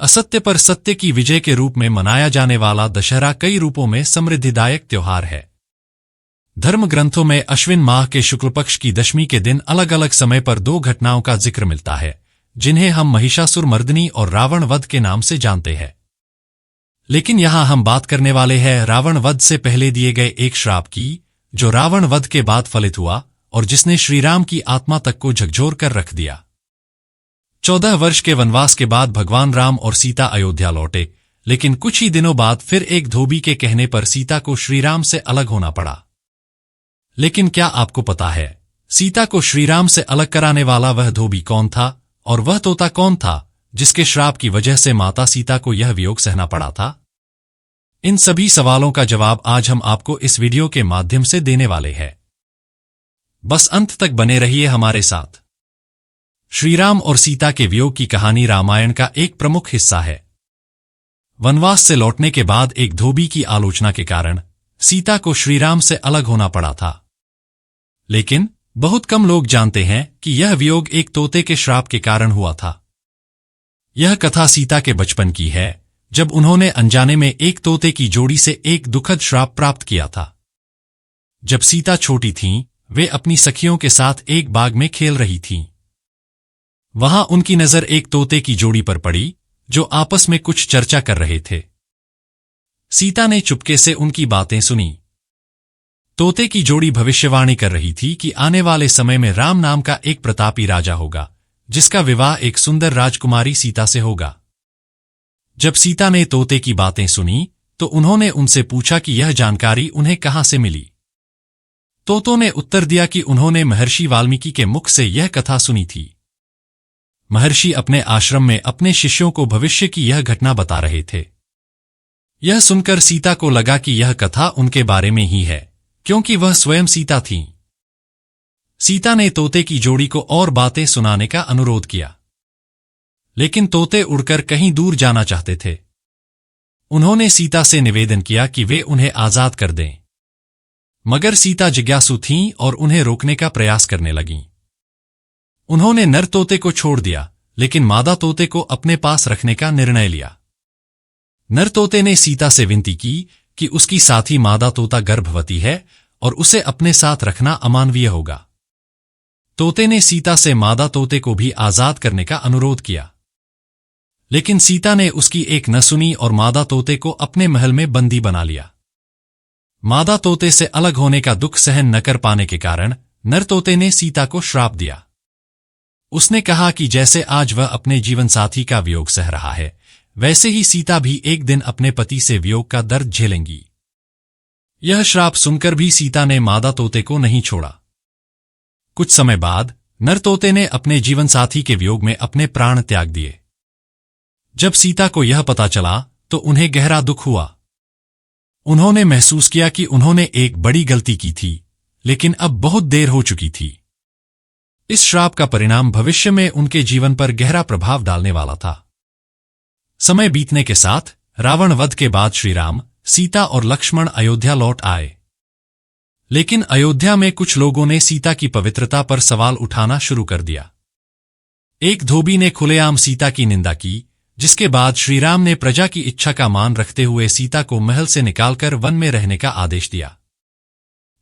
असत्य पर सत्य की विजय के रूप में मनाया जाने वाला दशहरा कई रूपों में समृद्धिदायक त्योहार है। धर्म ग्रंथों में अश्विन माह के शुक्ल पक्ष की दशमी के दिन अलग अलग समय पर दो घटनाओं का जिक्र मिलता है, जिन्हें हम महिषासुर मर्दिनी और रावण वध के नाम से जानते हैं। लेकिन यहां हम बात करने वाले हैं रावण वध से पहले दिए गए एक श्राप की, जो रावण वध के बाद फलित हुआ और जिसने श्रीराम की आत्मा तक को झकझोर कर रख दिया। 14 वर्ष के वनवास के बाद भगवान राम और सीता अयोध्या लौटे, लेकिन कुछ ही दिनों बाद फिर एक धोबी के कहने पर सीता को श्रीराम से अलग होना पड़ा। लेकिन क्या आपको पता है सीता को श्रीराम से अलग कराने वाला वह धोबी कौन था, और वह तोता कौन था जिसके श्राप की वजह से माता सीता को यह वियोग सहना पड़ा था? इन सभी सवालों का जवाब आज हम आपको इस वीडियो के माध्यम से देने वाले हैं। बस अंत तक बने रहिए हमारे साथ। श्रीराम और सीता के वियोग की कहानी रामायण का एक प्रमुख हिस्सा है। वनवास से लौटने के बाद एक धोबी की आलोचना के कारण सीता को श्रीराम से अलग होना पड़ा था। लेकिन बहुत कम लोग जानते हैं कि यह वियोग एक तोते के श्राप के कारण हुआ था। यह कथा सीता के बचपन की है, जब उन्होंने अनजाने में एक तोते की जोड़ी से एक दुखद श्राप प्राप्त किया था। जब सीता छोटी थीं, वे अपनी सखियों के साथ एक बाग में खेल रही थीं। वहां उनकी नजर एक तोते की जोड़ी पर पड़ी, जो आपस में कुछ चर्चा कर रहे थे। सीता ने चुपके से उनकी बातें सुनी। तोते की जोड़ी भविष्यवाणी कर रही थी कि आने वाले समय में राम नाम का एक प्रतापी राजा होगा, जिसका विवाह एक सुंदर राजकुमारी सीता से होगा। जब सीता ने तोते की बातें सुनी, तो उन्होंने उनसे पूछा कि यह जानकारी उन्हें कहां से मिली। तोतों ने उत्तर दिया कि उन्होंने महर्षि वाल्मीकि के मुख से यह कथा सुनी थी। महर्षि अपने आश्रम में अपने शिष्यों को भविष्य की यह घटना बता रहे थे। यह सुनकर सीता को लगा कि यह कथा उनके बारे में ही है, क्योंकि वह स्वयं सीता थीं। सीता ने तोते की जोड़ी को और बातें सुनाने का अनुरोध किया, लेकिन तोते उड़कर कहीं दूर जाना चाहते थे। उन्होंने सीता से निवेदन किया कि वे उन्हें आजाद कर दें, मगर सीता जिज्ञासु थीं और उन्हें रोकने का प्रयास करने लगीं। उन्होंने नर तोते को छोड़ दिया, लेकिन मादा तोते को अपने पास रखने का निर्णय लिया। नर तोते ने सीता से विनती की कि उसकी साथी मादा तोता गर्भवती है और उसे अपने साथ रखना अमानवीय होगा। तोते ने सीता से मादा तोते को भी आजाद करने का अनुरोध किया, लेकिन सीता ने उसकी एक न सुनी और मादा तोते को अपने महल में बंदी बना लिया। मादा तोते से अलग होने का दुख सहन न कर पाने के कारण नर तोते ने सीता को श्राप दिया। उसने कहा कि जैसे आज वह अपने जीवन साथी का वियोग सह रहा है, वैसे ही सीता भी एक दिन अपने पति से वियोग का दर्द झेलेंगी। यह श्राप सुनकर भी सीता ने मादा तोते को नहीं छोड़ा। कुछ समय बाद नर तोते ने अपने जीवन साथी के वियोग में अपने प्राण त्याग दिए। जब सीता को यह पता चला तो उन्हें गहरा दुख हुआ। उन्होंने महसूस किया कि उन्होंने एक बड़ी गलती की थी, लेकिन अब बहुत देर हो चुकी थी। इस श्राप का परिणाम भविष्य में उनके जीवन पर गहरा प्रभाव डालने वाला था। समय बीतने के साथ रावण वध के बाद श्रीराम, सीता और लक्ष्मण अयोध्या लौट आए। लेकिन अयोध्या में कुछ लोगों ने सीता की पवित्रता पर सवाल उठाना शुरू कर दिया। एक धोबी ने खुलेआम सीता की निंदा की, जिसके बाद श्रीराम ने प्रजा की इच्छा का मान रखते हुए सीता को महल से निकालकर वन में रहने का आदेश दिया।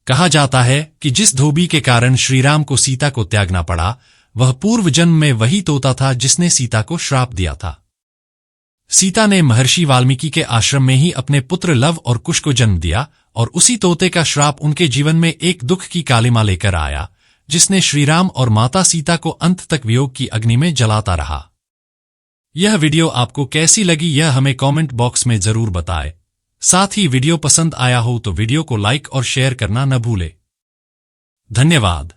कहा जाता है कि जिस धोबी के कारण श्रीराम को सीता को त्यागना पड़ा, वह पूर्व जन्म में वही तोता था जिसने सीता को श्राप दिया था। सीता ने महर्षि वाल्मीकि के आश्रम में ही अपने पुत्र लव और कुश को जन्म दिया, और उसी तोते का श्राप उनके जीवन में एक दुख की कालिमा लेकर आया, जिसने श्रीराम और माता सीता को अंत तक वियोग की अग्नि में जलाता रहा। यह वीडियो आपको कैसी लगी यह हमें कमेंट बॉक्स में जरूर बताएं। साथ ही वीडियो पसंद आया हो तो वीडियो को लाइक और शेयर करना न भूलें। धन्यवाद।